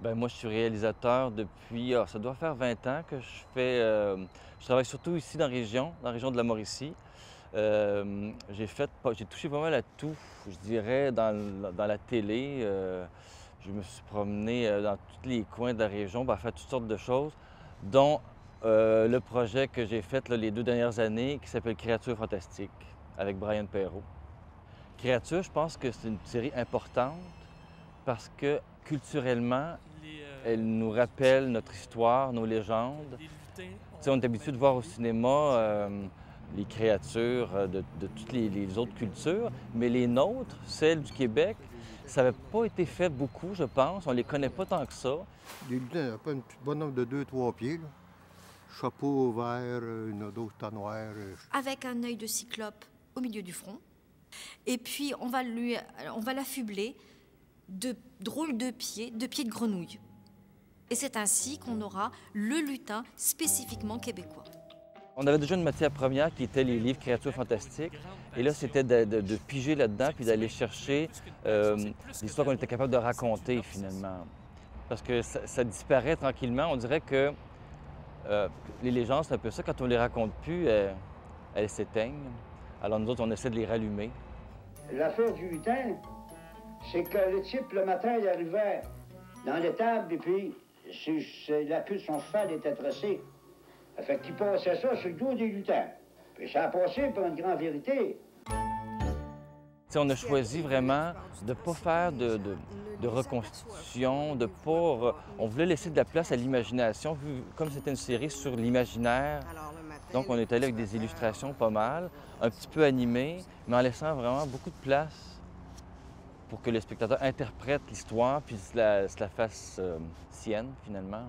Ben moi, je suis réalisateur depuis, ça doit faire 20 ans que je travaille surtout ici dans la région de la Mauricie. J'ai touché pas mal à tout, je dirais, dans la télé. Je me suis promené dans tous les coins de la région pour faire toutes sortes de choses, dont le projet que j'ai fait là, les 2 dernières années qui s'appelle Créatures fantastiques avec Brian Perrault. Créatures, je pense que c'est une série importante parce que culturellement, elle nous rappelle notre histoire, nos légendes. Tu sais, on est habitué de voir au cinéma les créatures de toutes les autres cultures, mais les nôtres, celles du Québec, ça n'avait pas été fait beaucoup, je pense. On les connaît pas tant que ça. Des lutins, pas une petite bonhomme de 2, 3 pieds, là. Chapeau vert, une d'autres noire. Avec un œil de cyclope au milieu du front. Et puis, on va l'affubler de drôles de pieds de grenouille. Et c'est ainsi qu'on aura le lutin spécifiquement québécois. On avait déjà une matière première qui était les livres Créatures fantastiques. Et là, c'était de piger là-dedans puis d'aller chercher l'histoire qu'on était capable de raconter finalement. Parce que ça disparaît tranquillement. On dirait que les légendes, c'est un peu ça. Quand on les raconte plus, elles s'éteignent. Alors nous autres, on essaie de les rallumer. L'affaire du lutin, c'est que le type, le matin, il arrivait dans l'étable et puis la queue de son cheval était tressée. Fait qu'il passait ça sur le dos des lutins. Puis ça a passé pour une grande vérité. T'sais, on a choisi vraiment de ne pas faire de reconstitution, de pas... On voulait laisser de la place à l'imagination, comme c'était une série sur l'imaginaire. Donc, on est allé avec des illustrations pas mal, un petit peu animées, mais en laissant vraiment beaucoup de place pour que le spectateur interprète l'histoire puis se la fasse sienne, finalement.